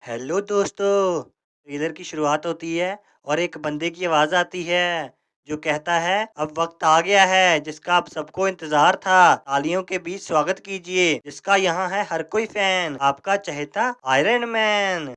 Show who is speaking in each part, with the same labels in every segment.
Speaker 1: Hello दोस्तों। Trailer की शुरुआत होती है और एक बंदे की आवाज आती है जो कहता है अब वक्त आ गया है जिसका आप सबको इंतजार था। तालियों के बीच स्वागत कीजिए जिसका यहाँ है हर कोई फैन, आपका चहेता आयरन मैन।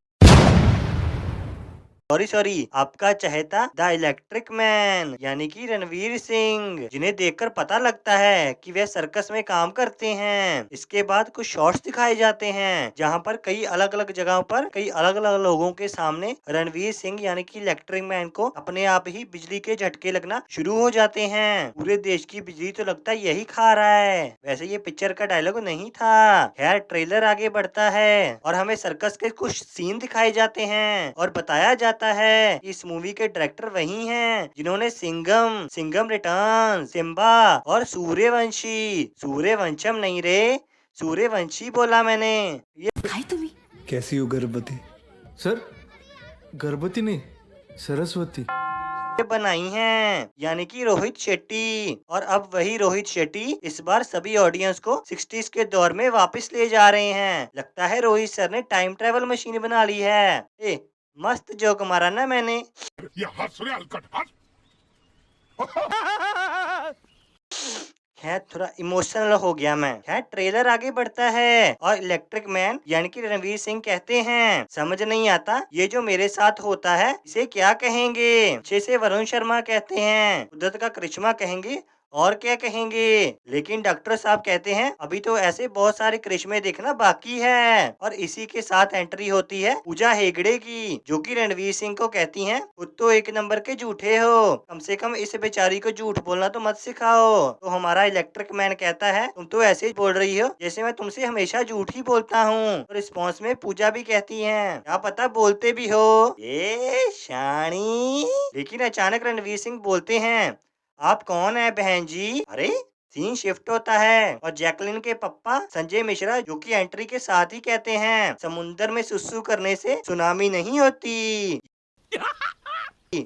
Speaker 1: सॉरी सॉरी, आपका चहेता द इलेक्ट्रिक मैन यानी कि रणवीर सिंह, जिन्हें देखकर पता लगता है कि वे सर्कस में काम करते हैं। इसके बाद कुछ शॉट्स दिखाए जाते हैं जहां पर कई अलग अलग जगहों पर कई अलग अलग लोगों के सामने रणवीर सिंह यानी कि इलेक्ट्रिक मैन को अपने आप ही बिजली के झटके लगना शुरू हो जाते हैं। पूरे देश की बिजली तो लगता है यही खा रहा है। वैसे ये पिक्चर का डायलॉग नहीं था। खैर ट्रेलर आगे बढ़ता है और हमें सर्कस के कुछ सीन दिखाए जाते हैं और बताया जाता है कि इस मूवी के डायरेक्टर वही हैं जिन्होंने सिंघम, सिंघम रिटर्न्स, सिम्बा और सूर्यवंशी, सूर्यवंशम नहीं रे, सूर्यवंशी बोला मैंने। ये
Speaker 2: खाई तुम्ही
Speaker 3: कैसी हो गर्भवती?
Speaker 4: सर गर्भवती नहीं, सरस्वती।
Speaker 1: बनाई हैं यानी कि रोहित शेट्टी। और अब वही रोहित शेट्टी इस बार सभी ऑडियंस को 60s के दौर में वापस ले जा रहे हैं। लगता है रोहित सर ने टाइम ट्रेवल मशीन बना ली है। मस्त जोक मारा ना मैंने।
Speaker 5: ये हंस रहे हलकट हंस।
Speaker 1: खैर थोड़ा इमोशनल हो गया मैं। खैर ट्रेलर आगे बढ़ता है और इलेक्ट्रिक मैन यानी कि रणवीर सिंह कहते हैं समझ नहीं आता ये जो मेरे साथ होता है इसे क्या कहेंगे। अच्छे से वरुण शर्मा कहते हैं, कुदरत का करिश्मा कहेंगे और क्या कहेंगे। लेकिन डॉक्टर साहब कहते हैं अभी तो ऐसे बहुत सारे करिश्मे देखना बाकी है। और इसी के साथ एंट्री होती है पूजा हेगड़े की, जो कि रणवीर सिंह को कहती हैं खुद तो एक नंबर के झूठे हो, कम से कम इस बेचारी को झूठ बोलना तो मत सिखाओ। तो हमारा इलेक्ट्रिक मैन कहता है तुम तो ऐसे ही बोल रही हो जैसे मैं तुमसे हमेशा झूठ ही बोलता हूँ। तो रिस्पॉन्स में पूजा भी कहती है क्या पता बोलते भी हो ये शानी। लेकिन अचानक रणवीर सिंह बोलते हैं आप कौन है बहन जी। अरे सीन शिफ्ट होता है और जैकलिन के पप्पा संजय मिश्रा जो कि एंट्री के साथ ही कहते हैं समुंदर में सुसु करने से सुनामी नहीं होती।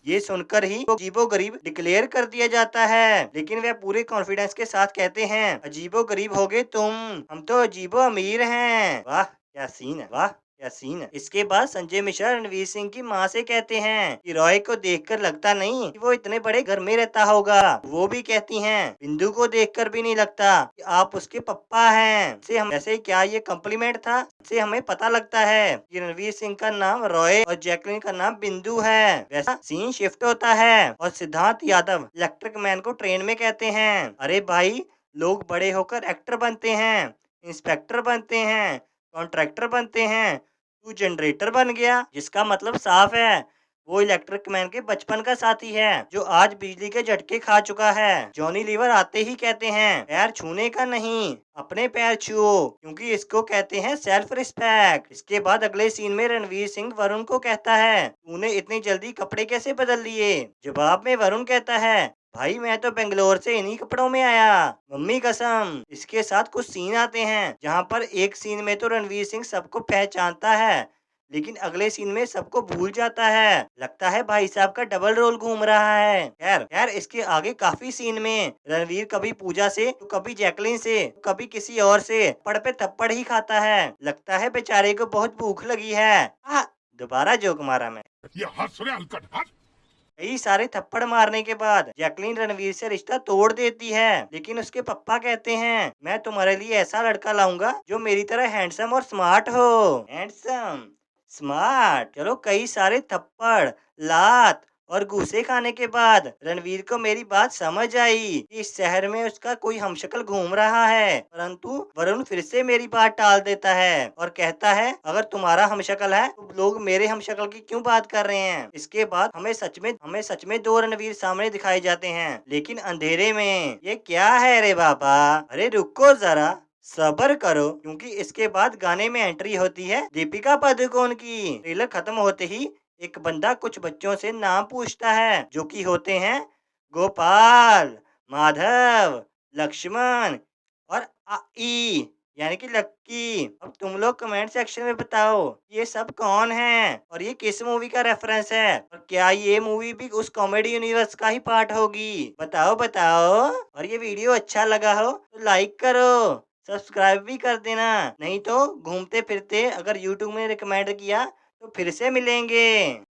Speaker 1: ये सुनकर ही वो अजीबो गरीब डिक्लेयर कर दिया जाता है। लेकिन वे पूरे कॉन्फिडेंस के साथ कहते हैं अजीबो गरीब हो गए तुम, हम तो अजीबो अमीर हैं। वाह क्या सीन है, वाह क्या सीन है। इसके बाद संजय मिश्रा रणवीर सिंह की माँ से कहते हैं कि रॉय को देखकर लगता नहीं कि वो इतने बड़े घर में रहता होगा। वो भी कहती हैं बिंदु को देखकर भी नहीं लगता कि आप उसके पप्पा हैं। से हम ऐसे क्या ये कॉम्प्लीमेंट था। से हमें पता लगता है कि रणवीर सिंह का नाम रॉय और जैकलिन का नाम बिंदु है। वैसा सीन शिफ्ट होता है और सिद्धार्थ यादव इलेक्ट्रिक मैन को ट्रेन में कहते हैं अरे भाई लोग बड़े होकर एक्टर बनते हैं, इंस्पेक्टर बनते हैं, कॉन्ट्रैक्टर बनते हैं, तू जनरेटर बन गया। जिसका मतलब साफ है वो इलेक्ट्रिक मैन के बचपन का साथी है जो आज बिजली के झटके खा चुका है। जॉनी लीवर आते ही कहते हैं पैर छूने का नहीं, अपने पैर छुओ, क्योंकि इसको कहते हैं सेल्फ रिस्पेक्ट। इसके बाद अगले सीन में रणवीर सिंह वरुण को कहता है तूने इतनी जल्दी कपड़े कैसे बदल लिए। जवाब में वरुण कहता है भाई मैं तो बेंगलोर से इन्हीं कपड़ों में आया, मम्मी कसम। इसके साथ कुछ सीन आते हैं जहां पर एक सीन में तो रणवीर सिंह सबको पहचानता है लेकिन अगले सीन में सबको भूल जाता है। लगता है भाई साहब का डबल रोल घूम रहा है। खैर खैर इसके आगे काफी सीन में रणवीर कभी पूजा से तो कभी जैकलिन से तो कभी किसी और से थप्पड़ पे थप्पड़ ही खाता है। लगता है बेचारे को बहुत भूख लगी है। दोबारा जोक मारा मैं।
Speaker 5: ये हंस रहे हलकट हंस।
Speaker 1: कई सारे थप्पड़ मारने के बाद जैकलीन रणवीर से रिश्ता तोड़ देती है। लेकिन उसके पप्पा कहते हैं मैं तुम्हारे लिए ऐसा लड़का लाऊंगा जो मेरी तरह हैंडसम और स्मार्ट हो। हैंडसम स्मार्ट, चलो कई सारे थप्पड़, लात और घूसे खाने के बाद रणवीर को मेरी बात समझ आई कि इस शहर में उसका कोई हमशक्ल घूम रहा है। परंतु वरुण फिर से मेरी बात टाल देता है और कहता है अगर तुम्हारा हमशक्ल है तो लोग मेरे हमशक्ल की क्यों बात कर रहे हैं। इसके बाद हमें सच में दो रणवीर सामने दिखाए जाते हैं लेकिन अंधेरे में। ये क्या है रे बाबा, अरे रुको जरा सबर करो, क्योंकि इसके बाद गाने में एंट्री होती है दीपिका पादुकोण की। ट्रेलर खत्म होते ही एक बंदा कुछ बच्चों से नाम पूछता है जो कि होते हैं गोपाल, माधव, लक्ष्मण और आई यानी कि लक्की। अब तुम लोग कमेंट सेक्शन में बताओ ये सब कौन है और ये किस मूवी का रेफरेंस है और क्या ये मूवी भी उस कॉमेडी यूनिवर्स का ही पार्ट होगी। बताओ बताओ। और ये वीडियो अच्छा लगा हो तो लाइक करो, सब्सक्राइब भी कर देना। नहीं तो घूमते फिरते अगर यूट्यूब में रिकमेंड किया तो फिर से मिलेंगे।